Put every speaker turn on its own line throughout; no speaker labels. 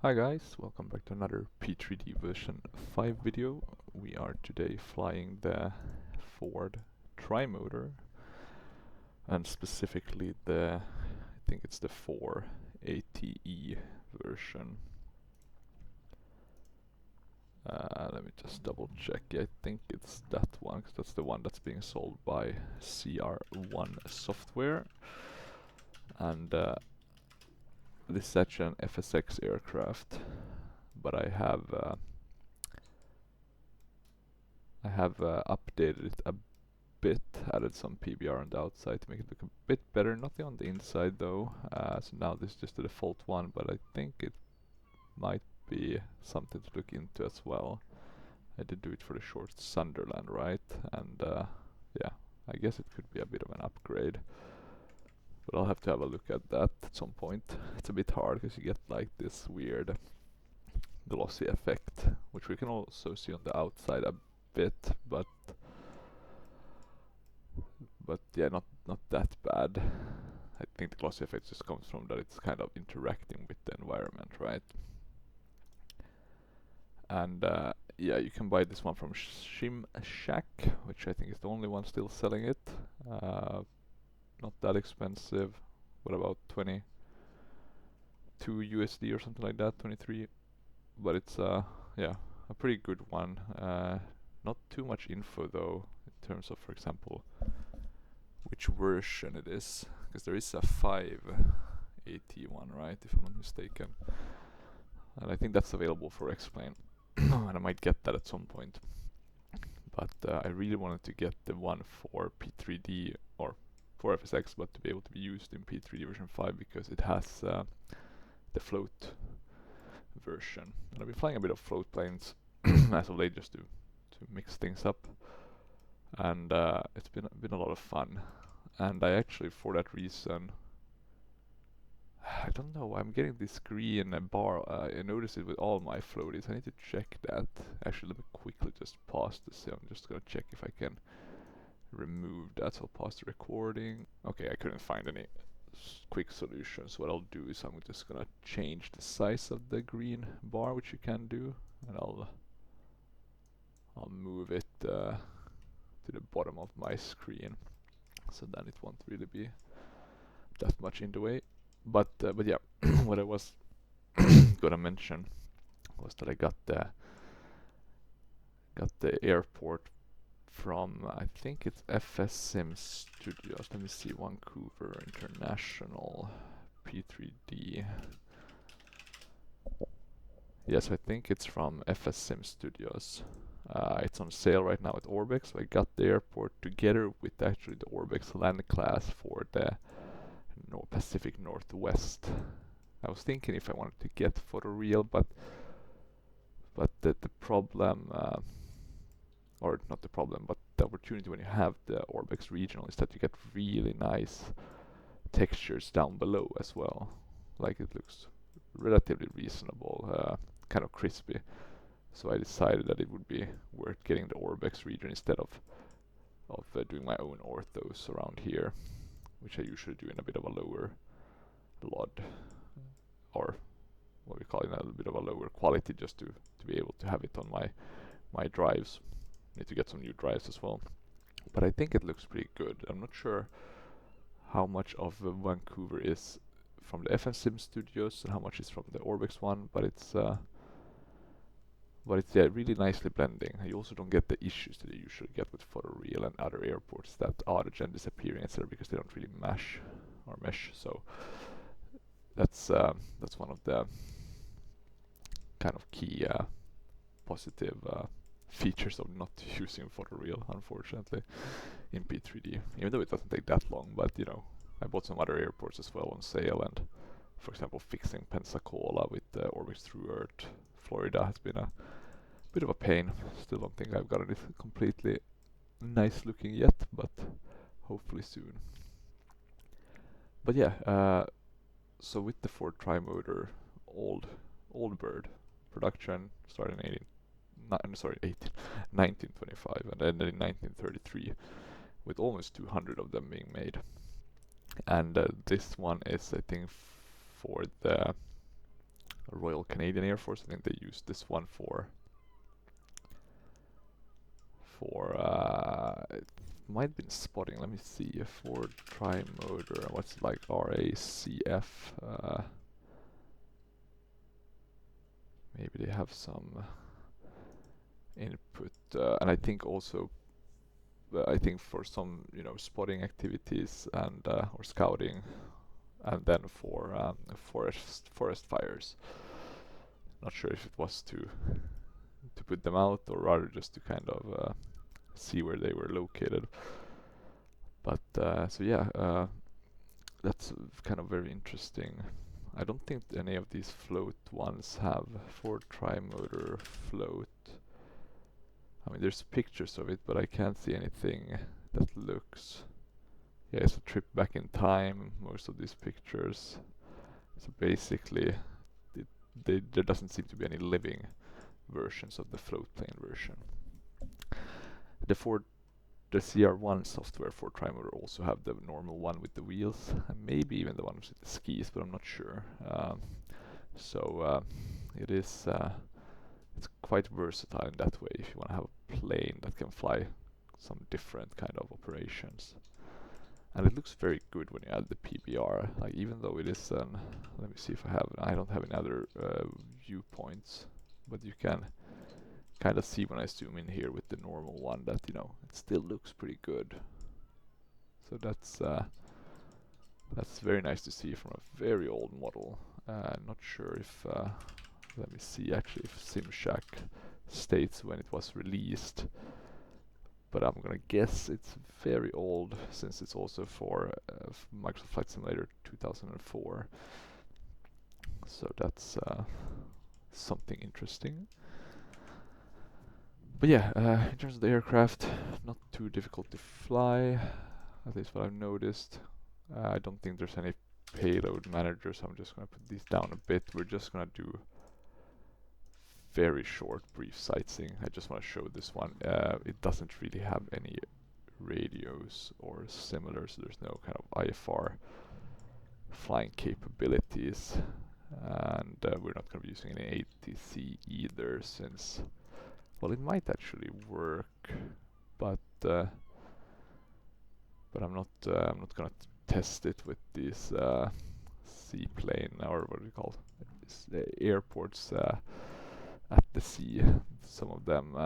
Hi guys, welcome back to another P3D version 5 video. We are today flying the Ford Trimotor and specifically I think it's the 4 ATE version. Let me just double check. I think it's that one, because that's the one that's being sold by CR1-Software. And this is actually an FSX aircraft, but I have updated it a bit, added some PBR on the outside to make it look a bit better, nothing on the inside though. So now this is just the default one, but I think it might be something to look into as well. I did do it for the short Sunderland, right? And yeah, I guess it could be a bit of an upgrade, but I'll have to have a look at that at some point. It's a bit hard because you get like this weird glossy effect, which we can also see on the outside a bit, but yeah, not that bad. I think the glossy effect just comes from that it's kind of interacting with the environment, right? And yeah, you can buy this one from Shim Shack, which I think is the only one still selling it. Not that expensive. What about 22 USD or something like that, 23? But it's yeah, a pretty good one. Not too much info though, in terms of, for example, which version it is, because there is a 5AT one, right, if I'm not mistaken, and I think that's available for X-Plane and I might get that at some point, but I really wanted to get the one for P3D or for FSX, but to be able to be used in P3D version 5 because it has the float version, and I've been flying a bit of float planes as of late just to mix things up, and it's been a lot of fun. And I actually, for that reason, I don't know, I'm getting this green bar. I noticed it with all my floaties. I need to check that. Actually, let me quickly just pause this. I'm just gonna check if I can remove that. So I'll pause the recording. Okay, I couldn't find any quick solutions. What I'll do is I'm just gonna change the size of the green bar, which you can do, and I'll move it to the bottom of my screen, so then it won't really be that much in the way. But yeah, what I was gonna mention was that I got the airport from, I think it's FSM Studios. Let me see, Vancouver International P3D. Yes, I think it's from FSM Studios. It's on sale right now at Orbex, so I got the airport together with actually the Orbex land class for the Pacific Northwest. I was thinking if I wanted to get photoreal, but the problem, or not the problem, but the opportunity when you have the Orbex regional is that you get really nice textures down below as well. Like it looks relatively reasonable, kind of crispy. So I decided that it would be worth getting the Orbex region instead of doing my own orthos around here, which I usually do in a bit of a lower LOD, or what we call it, a little bit of a lower quality, just to be able to have it on my drives. Need to get some new drives as well, but I think it looks pretty good. I'm not sure how much of Vancouver is from the FSM Studios and how much is from the Orbex one, but it's yeah, really nicely blending. You also don't get the issues that you usually get with photoreal and other airports, that autogen disappearing, etc., because they don't really mesh. So that's one of the kind of key positive features of not using photoreal, unfortunately, in P3D. Even though it doesn't take that long, but you know, I bought some other airports as well on sale, and for example, fixing Pensacola with Orbix Through Earth, Florida has been a bit of a pain. Still don't think I've gotten it completely nice looking yet, but hopefully soon. But yeah, so with the Ford Trimotor, old bird, production started in 1925 and ended in 1933, with almost 200 of them being made. And this one is, I think, for the Royal Canadian Air Force. I think they used this one for it might have been spotting. Let me see, a Ford Trimotor. What's it like? RACF. Maybe they have some input, and I think also. I think for some, spotting activities and or scouting, and then for forest fires. Not sure if it was to put them out or rather just to kind of see where they were located. But so yeah, that's kind of very interesting. I don't think any of these float ones have Ford Trimotor float. I mean, there's pictures of it, but I can't see anything that looks. Yeah, it's a trip back in time, most of these pictures. So basically, there doesn't seem to be any living versions of the float plane version. The CR1-Software Ford Trimotor also have the normal one with the wheels, and maybe even the one with the skis, but I'm not sure. It is it's quite versatile in that way if you want to have a plane that can fly some different kind of operations. And it looks very good when you add the PBR, like even though it is let me see if I don't have any other viewpoints, but you can kind of see when I zoom in here with the normal one that it still looks pretty good. So that's very nice to see from a very old model. Not sure if let me see actually if SimShack states when it was released, but I'm gonna guess it's very old since it's also for Microsoft Flight Simulator 2004. So that's something interesting. But yeah, in terms of the aircraft, not too difficult to fly, at least what I've noticed. I don't think there's any payload manager, so I'm just going to put these down a bit. We're just going to do very short, brief sightseeing. I just want to show this one. It doesn't really have any radios or similar, so there's no kind of IFR flying capabilities. And we're not going to be using any ATC either, since well, it might actually work, but I'm not gonna test it with these seaplane, or what do you call it, airports at the sea. Some of them,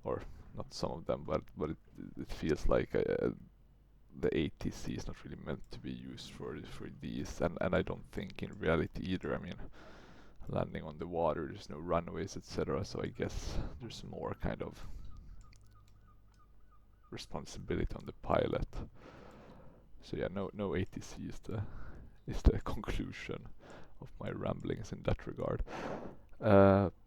or not some of them, but it feels like the ATC is not really meant to be used for these, and I don't think in reality either. I mean, landing on the water, there's no runways, etc. So I guess there's more kind of responsibility on the pilot. So yeah, no ATC is the conclusion of my ramblings in that regard.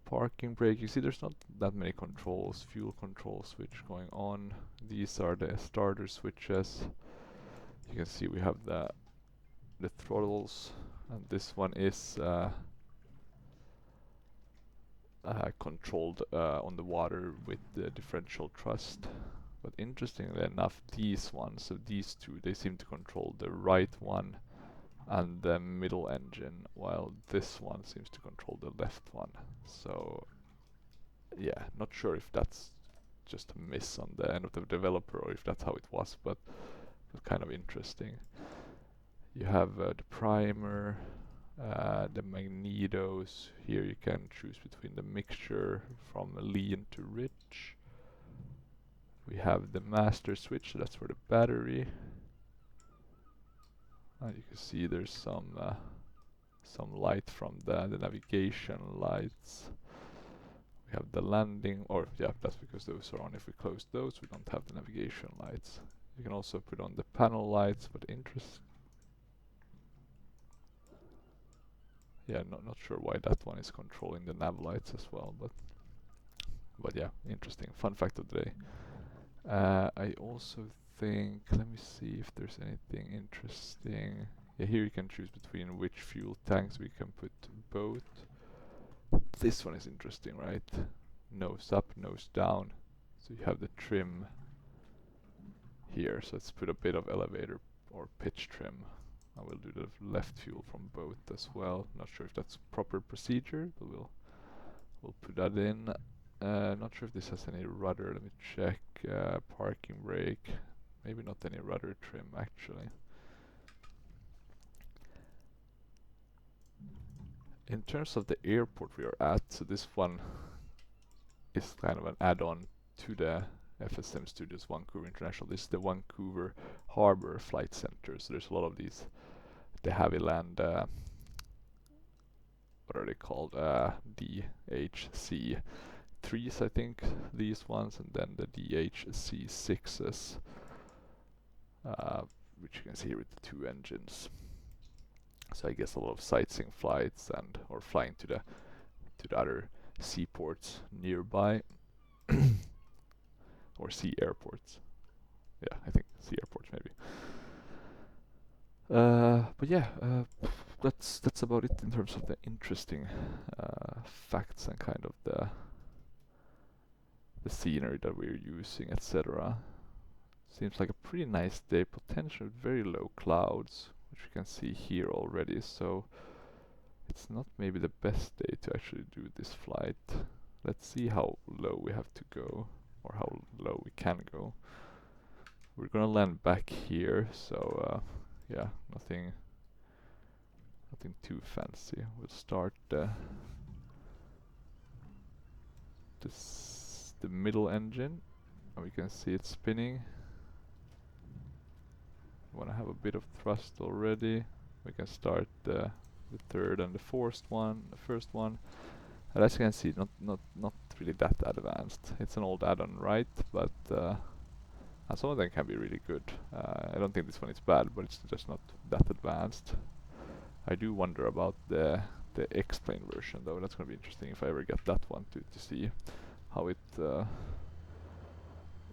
Parking brake, you see there's not that many controls. Fuel control switch going on. These are the starter switches. You can see we have the throttles, and this one is controlled on the water with the differential thrust. But interestingly enough, these ones, so these two, they seem to control the right one and the middle engine, while this one seems to control the left one. So yeah, not sure if that's just a miss on the end of the developer or if that's how it was, but kind of interesting. You have the primer, the magnetos. Here you can choose between the mixture from lean to rich. We have the master switch, so that's for the battery. And you can see there's some light from the navigation lights. We have the landing, or yeah, that's because those are on. If we close those, we don't have the navigation lights. You can also put on the panel lights, but yeah, not sure why that one is controlling the nav lights as well, but yeah, interesting. Fun fact of the day. I also think, let me see if there's anything interesting. Yeah, here you can choose between which fuel tanks. We can put both. This one is interesting, right? Nose up, nose down. So you have the trim here. So let's put a bit of elevator or pitch trim I will do the left fuel from both as well. Not sure if that's proper procedure, but we'll put that in. Not sure if this has any rudder. Let me check. Parking brake. Maybe not any rudder trim actually. In terms of the airport we are at, so this one is kind of an add-on to the FSM Studios Vancouver International. This is the Vancouver Harbor Flight Center. So there's a lot of these, the Havilland, what are they called? DHC3s, I think, these ones, and then the DHC6s, which you can see here with the 2 engines. So I guess a lot of sightseeing flights and or flying to the other seaports nearby or sea airports. Yeah, I think sea airports maybe. But yeah, that's about it in terms of the interesting facts and kind of the scenery that we're using, etc. Seems like a pretty nice day, potentially very low clouds, which you can see here already, so it's not maybe the best day to actually do this flight. Let's see how low we have to go, or how low we can go. We're gonna land back here, so yeah, nothing too fancy. We'll start the middle engine, and we can see it spinning. We wanna have a bit of thrust already. We can start the third and the first one. And as you can see, not really that advanced. It's an old add-on, right? But and some of them can be really good. I don't think this one is bad, but it's just not that advanced. I do wonder about the X-Plane version though. That's gonna be interesting if I ever get that one to see how it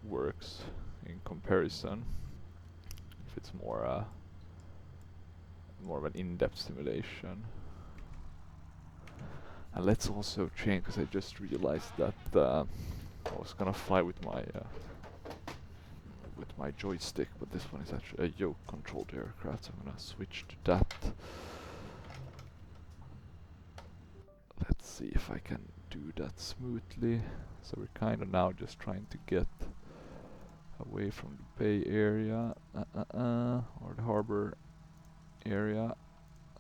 works in comparison. If it's more of an in-depth simulation. And let's also change, because I just realized that I was gonna fly with my joystick, but this one is actually a yoke-controlled aircraft, so I'm gonna switch to that. Let's see if I can do that smoothly. So we're kind of now just trying to get away from the bay area, or the harbor area.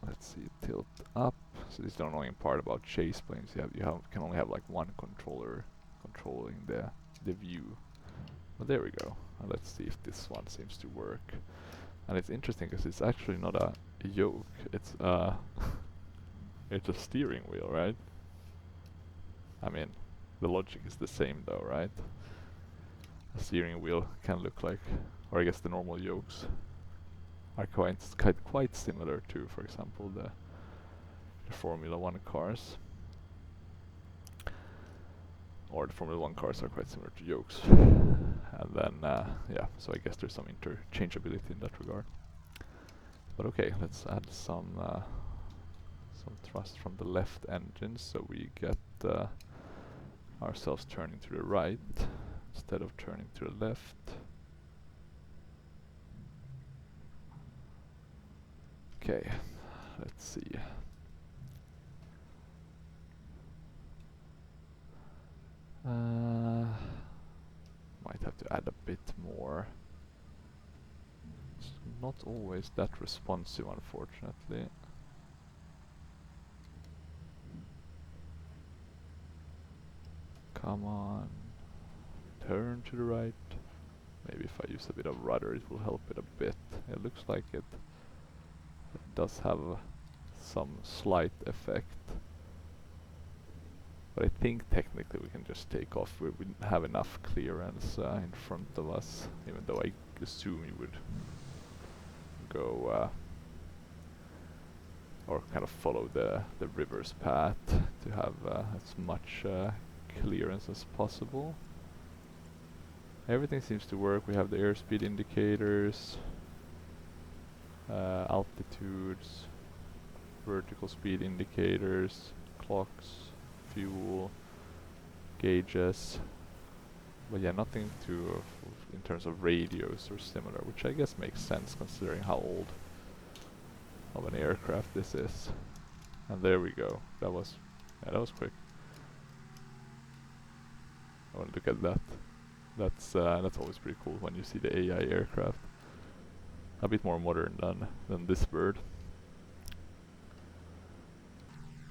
Let's see, tilt up. So this is the annoying part about chase planes. You can only have like one controller controlling the view. But there we go. And let's see if this one seems to work. And it's interesting because it's actually not a yoke. It's it's a steering wheel, right? I mean, the logic is the same though, right? A steering wheel can look like, or I guess the normal yokes are quite similar to, for example, the Formula 1 cars. Or the Formula 1 cars are quite similar to yokes. And then, yeah, so I guess there's some interchangeability in that regard. But okay, let's add some thrust from the left engine, so we get ourselves turning to the right instead of turning to the left. Okay, let's see. Might have to add a bit more. It's not always that responsive, unfortunately. Come on. Turn to the right. Maybe if I use a bit of rudder, it will help it a bit. It looks like it does have some slight effect. But I think technically we can just take off. We have enough clearance in front of us, even though I assume you would go or kind of follow the river's path to have as much clearance as possible. Everything seems to work. We have the airspeed indicators, altitudes, vertical speed indicators, clocks, fuel, gauges, but yeah, nothing to in terms of radios or similar, which I guess makes sense considering how old of an aircraft this is. And there we go. That was quick. I want to look at that. That's always pretty cool when you see the AI aircraft. A bit more modern than this bird.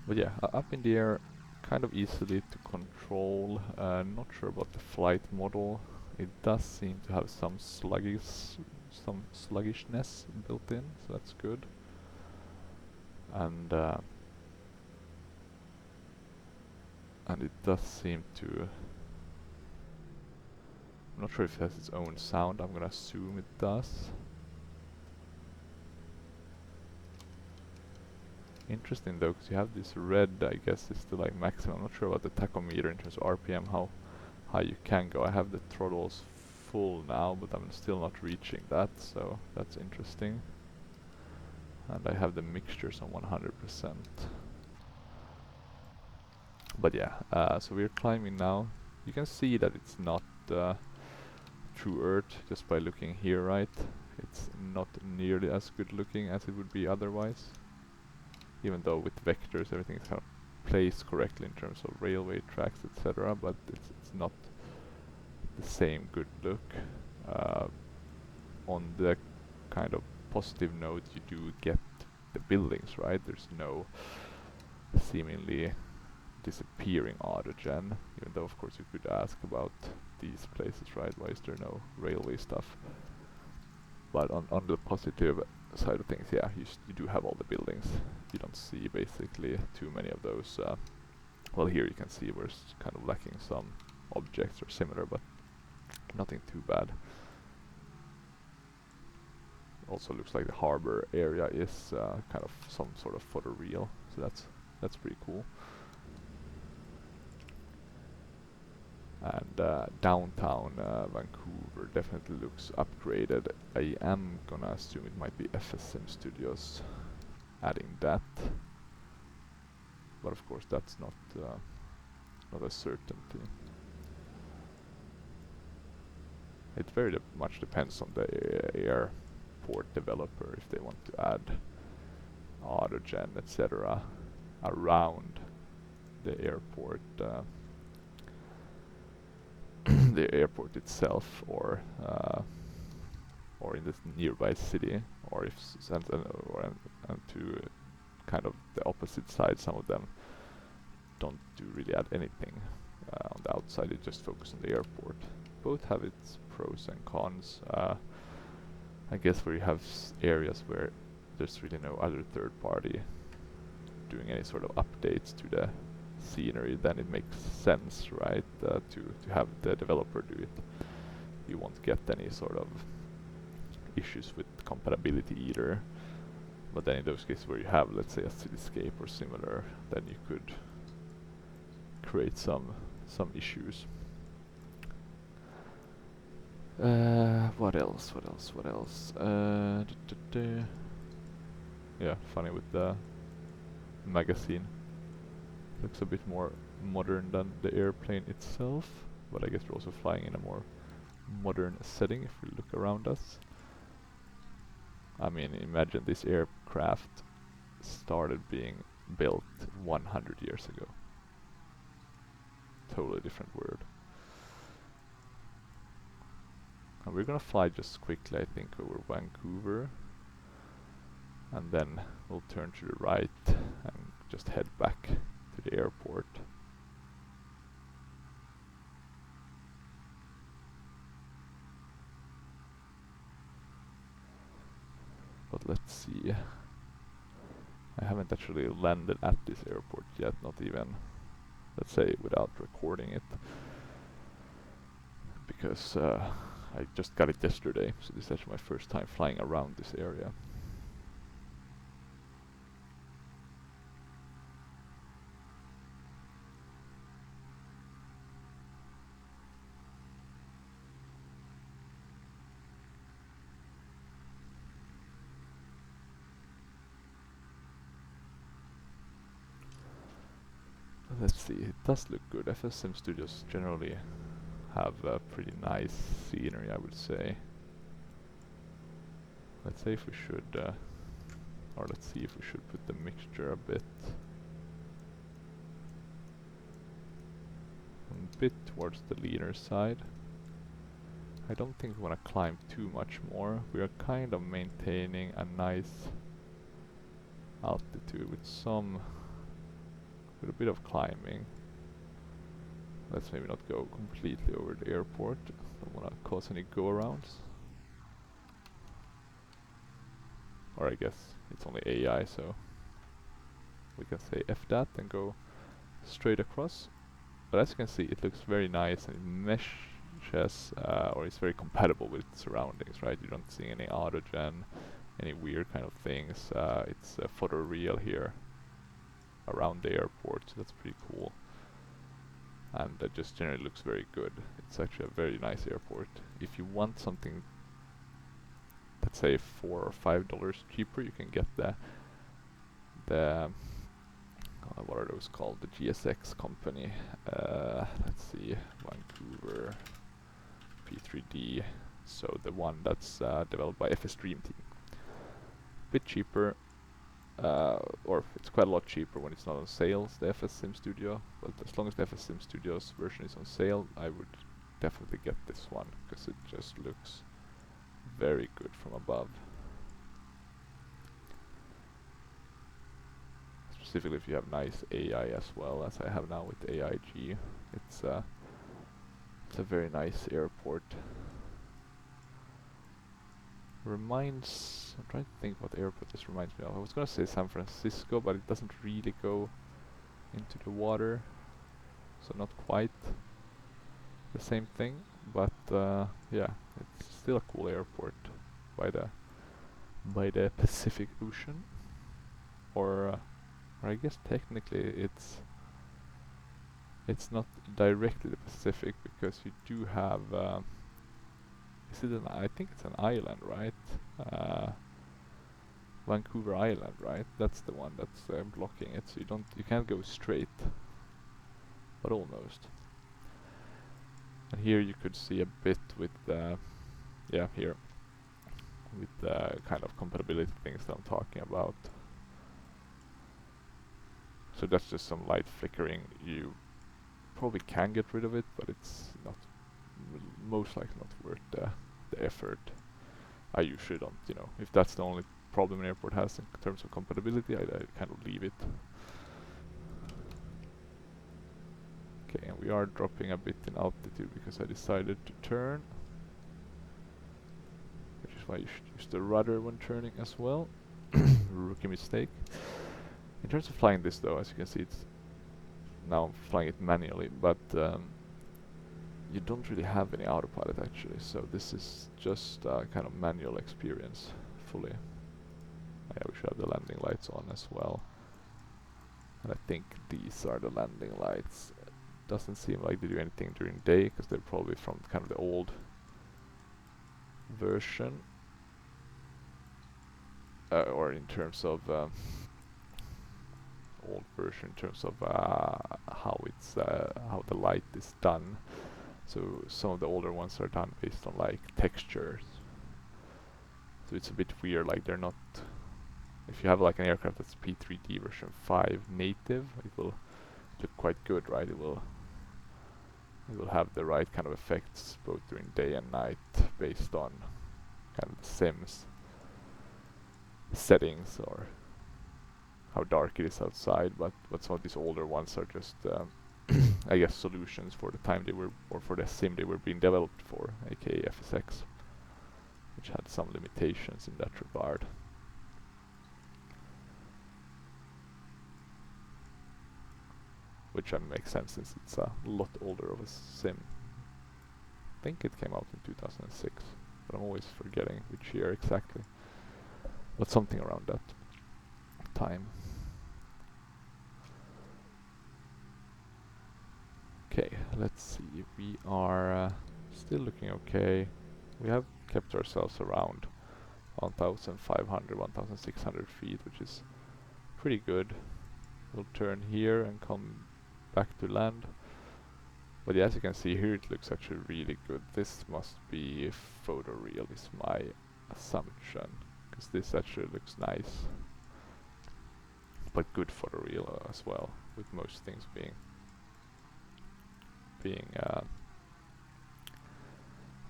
But yeah, up in the air, kind of easily to control. Not sure about the flight model. It does seem to have some sluggishness built in, so that's good. And it does seem to... I'm not sure if it has its own sound. I'm gonna assume it does. Interesting though, because you have this red, I guess is the like maximum. I'm not sure about the tachometer in terms of RPM, how high you can go. I have the throttles full now, but I'm still not reaching that, so that's interesting. And I have the mixtures on 100%. But yeah, so we're climbing now. You can see that it's not true Earth just by looking here, right? It's not nearly as good looking as it would be otherwise. Even though with vectors everything is kind of placed correctly in terms of railway tracks, etc. But it's not the same good look. On the kind of positive note, you do get the buildings, right? There's no seemingly disappearing autogen, even though of course you could ask about these places, right? Why is there no railway stuff? But on the positive side of things, yeah, you do have all the buildings. You don't see basically too many of those. Well, here you can see we're kind of lacking some objects or similar, but nothing too bad. Also looks like the harbor area is kind of some sort of photoreal, so that's pretty cool. And downtown Vancouver definitely looks upgraded. I am gonna assume it might be FSM Studios adding that, but of course that's not a certainty. It very much depends on the airport developer if they want to add autogen, etc. around the airport. The airport itself, or in this nearby city, or if and to kind of the opposite side, some of them don't really add anything on the outside. They just focus on the airport. Both have its pros and cons. I guess where you have areas where there's really no other third party doing any sort of updates to the scenery, then it makes sense, right, to have the developer do it. You won't get any sort of issues with compatibility either. But then in those cases where you have, let's say, a cityscape or similar, then you could create some issues. What else? Yeah, funny with the magazine. Looks a bit more modern than the airplane itself, but I guess we're also flying in a more modern setting if we look around us. I mean, imagine this aircraft started being built 100 years ago. Totally different world. And we're gonna fly just quickly, I think, over Vancouver, and then we'll turn to the right and just head back to the airport. But let's see. I haven't actually landed at this airport yet, not even, let's say, without recording it, because I just got it yesterday, so this is actually my first time flying around this area. Let's see, it does look good. FSM Studios generally have a pretty nice scenery, I would say. Let's say if we should Or let's see if we should put the mixture a bit towards the leaner side. I don't think we want to climb too much more. We are kind of maintaining a nice altitude with a bit of climbing. Let's maybe not go completely over the airport. Don't want to cause any go-arounds. Or I guess it's only AI, so we can say F that and go straight across. But as you can see, it looks very nice and it meshes, or it's very compatible with surroundings, right? You don't see any autogen, any weird kind of things. It's photoreal here around the airport, so that's pretty cool. And that just generally looks very good. It's actually a very nice airport. If you want something, let's say $4 or $5 cheaper, you can get the what are those called? The GSX company. Let's see, Vancouver Prepar3d. So the one that's developed by FS Dream Team. Bit cheaper, or it's quite a lot cheaper when it's not on sale, the FS Sim Studio. But as long as the FS Sim Studio's version is on sale, I would definitely get this one because it just looks very good from above. Specifically if you have nice AI as well, as I have now with AIG. It's a very nice airport. I'm trying to think what airport this reminds me of. I was gonna say San Francisco, but it doesn't really go into the water, so not quite the same thing. But yeah, it's still a cool airport by the Pacific Ocean, or I guess technically it's not directly the Pacific, because you do have I think it's an island, right? Vancouver Island, right? That's the one that's blocking it, so you can't go straight, but almost. And here you could see a bit with here with the kind of compatibility things that I'm talking about. So that's just some light flickering. You probably can get rid of it, but it's not most likely not worth the effort. I usually don't, if that's the only problem an airport has in terms of compatibility, I kind of leave it. Okay, and we are dropping a bit in altitude because I decided to turn, which is why you should use the rudder when turning as well. Rookie mistake. In terms of flying this though, as you can see, now I'm flying it manually, but you don't really have any autopilot actually, so this is just kind of manual experience fully. Yeah, we should have the landing lights on as well. And I think these are the landing lights. Doesn't seem like they do anything during day, because they're probably from kind of the old version. Or in terms of old version in terms of how the light is done. So some of the older ones are done based on like textures. So it's a bit weird, like they're not. If you have like an aircraft that's Prepar3d version 5 native, it will look quite good, right? It will have the right kind of effects both during day and night based on kind of the Sims settings or how dark it is outside, but some of these older ones are just I guess solutions for the time they were, or for the sim they were being developed for, aka FSX, which had some limitations in that regard. Which makes sense since it's a lot older of a sim. I think it came out in 2006, but I'm always forgetting which year exactly. But something around that time. Okay, let's see. We are still looking okay. We have kept ourselves around 1,500, 1,600 feet, which is pretty good. We'll turn here and come back to land. But yeah, as you can see here, it looks actually really good. This must be photoreal, is my assumption, because this actually looks nice. but good photoreal as well, with most things being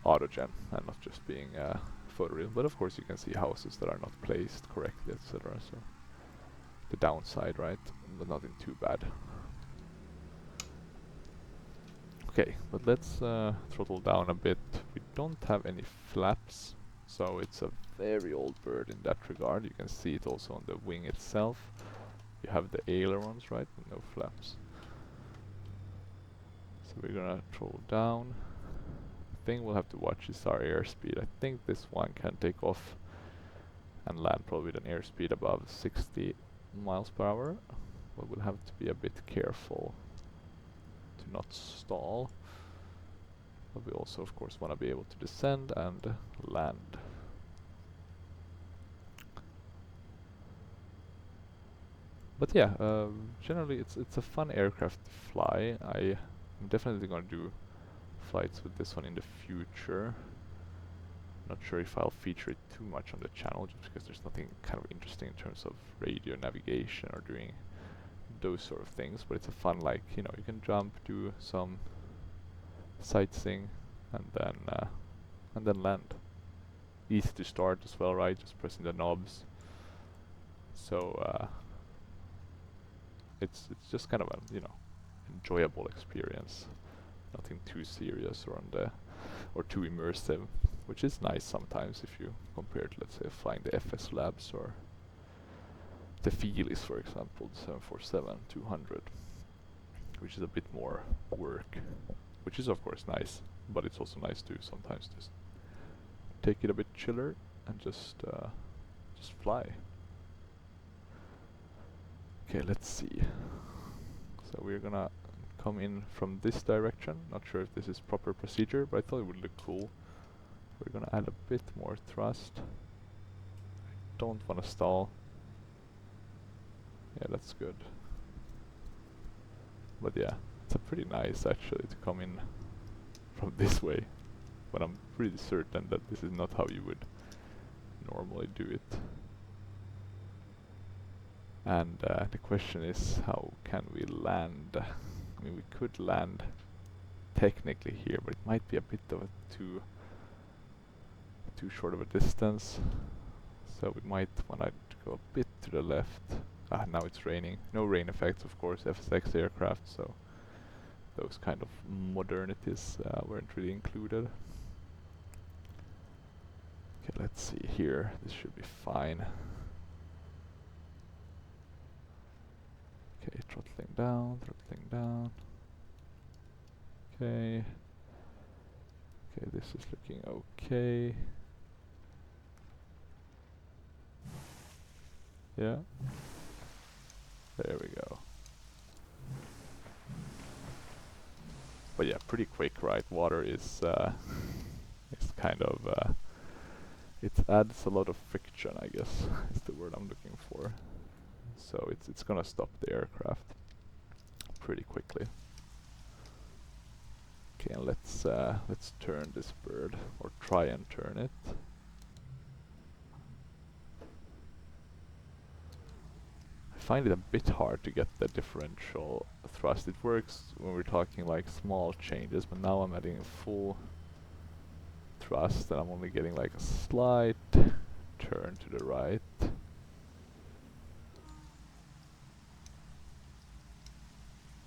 autogen and not just being photoreal. But of course you can see houses that are not placed correctly, etc. So the downside, right? But nothing too bad. Okay, but let's throttle down a bit. We don't have any flaps, so it's a very old bird in that regard. You can see it also on the wing itself. You have the ailerons, right? And no flaps. So we're gonna throttle down. The thing we'll have to watch is our airspeed. I think this one can take off and land probably with an airspeed above 60 miles per hour. But we'll have to be a bit careful to not stall. But we also of course want to be able to descend and land. But yeah, generally it's a fun aircraft to fly. I'm definitely gonna do flights with this one in the future. Not sure if I'll feature it too much on the channel, just because there's nothing kind of interesting in terms of radio navigation or doing those sort of things. But it's a fun, like, you know, you can jump, do some sightseeing, and then land. Easy to start as well, right? Just pressing the knobs. So it's just kind of a, you know, enjoyable experience. Nothing too serious or too immersive, which is nice sometimes if you compare to, let's say, flying the FS Labs or the Feelies, for example, the 747-200, which is a bit more work, which is of course nice, but it's also nice to sometimes just take it a bit chiller and just fly. Okay, let's see. So we're gonna come in from this direction. Not sure if this is proper procedure, but I thought it would look cool. We're gonna add a bit more thrust. Don't want to stall. Yeah, that's good. But yeah, it's a pretty nice actually to come in from this way, but I'm pretty certain that this is not how you would normally do it. And the question is, how can we land? I mean, we could land technically here, but it might be a bit of a too short of a distance. So we might want to go a bit to the left. Ah, now it's raining. No rain effects, of course, FSX aircraft, so those kind of modernities weren't really included. Okay, let's see here. This should be fine. Okay, throttling down, throttling down. Okay. Okay, this is looking okay. Yeah. There we go. But yeah, pretty quick, right? Water is kind of it adds a lot of friction, I guess is the word I'm looking for. So it's gonna stop the aircraft pretty quickly. Okay, and let's turn this bird, or try and turn it. I find it a bit hard to get the differential thrust. It works when we're talking like small changes, but now I'm adding a full thrust and I'm only getting like a slight turn to the right.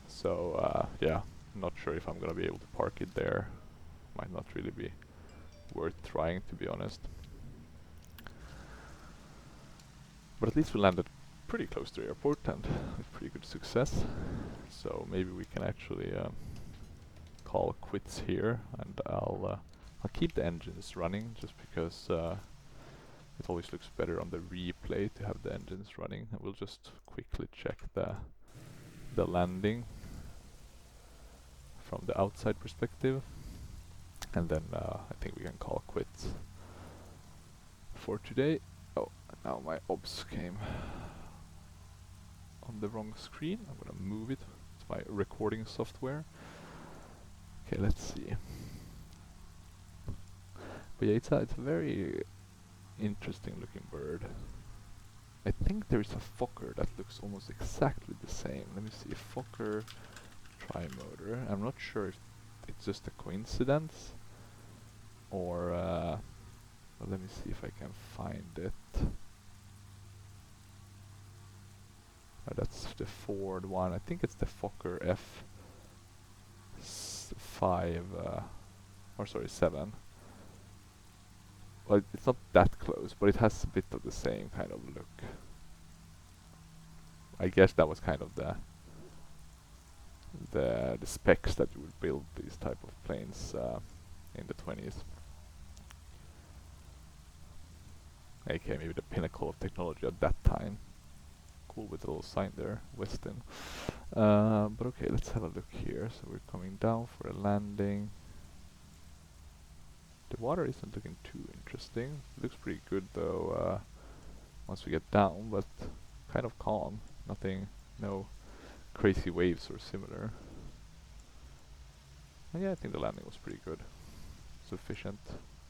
So yeah, not sure if I'm gonna be able to park it there. Might not really be worth trying, to be honest. But at least we landed pretty close to the airport and with pretty good success. So maybe we can actually call quits here, and I'll keep the engines running just because it always looks better on the replay to have the engines running. And we'll just quickly check the landing from the outside perspective, and then I think we can call quits for today. Oh, now my OBS came on the wrong screen. I'm gonna move it. It's my recording software. Okay, let's see. But yeah, it's a very interesting looking bird. I think there is a Fokker that looks almost exactly the same. Let me see, Fokker Trimotor. I'm not sure if it's just a coincidence or well, let me see if I can find it. That's the Ford one. I think it's the Fokker F5 or sorry 7. Well, it's not that close, but it has a bit of the same kind of look. I guess that was kind of the specs that you would build these type of planes in the 20s. Okay, maybe the pinnacle of technology at that time. Cool with the little sign there, Westin. But okay, let's have a look here. So we're coming down for a landing. The water isn't looking too interesting. It looks pretty good though once we get down, but kind of calm. Nothing, no crazy waves or similar. And yeah, I think the landing was pretty good. Sufficient,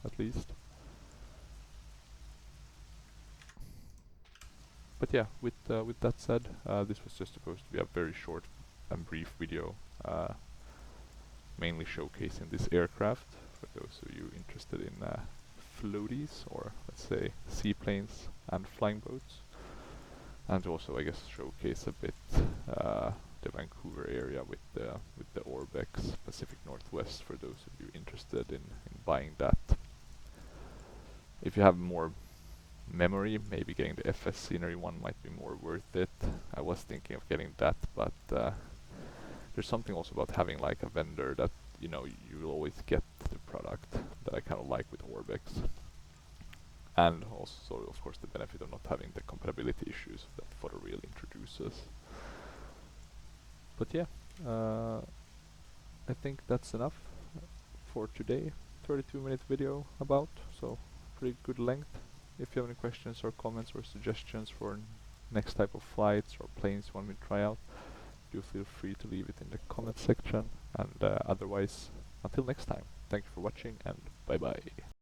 at least. But yeah, with that said, this was just supposed to be a very short and brief video, mainly showcasing this aircraft for those of you interested in floaties, or let's say seaplanes and flying boats, and also I guess showcase a bit the Vancouver area with the Orbex Pacific Northwest for those of you interested in buying that. If you have more memory, maybe getting the FS scenery one might be more worth it. I was thinking of getting that, but there's something also about having like a vendor that you know you will always get the product that I kind of like with Orbex, and also of course the benefit of not having the compatibility issues that Photoreal introduces. But yeah, I think that's enough for today. 32-minute video about, so pretty good length. If you have any questions or comments or suggestions for next type of flights or planes you want me to try out, do feel free to leave it in the comment section, and otherwise until next time, thank you for watching and bye bye.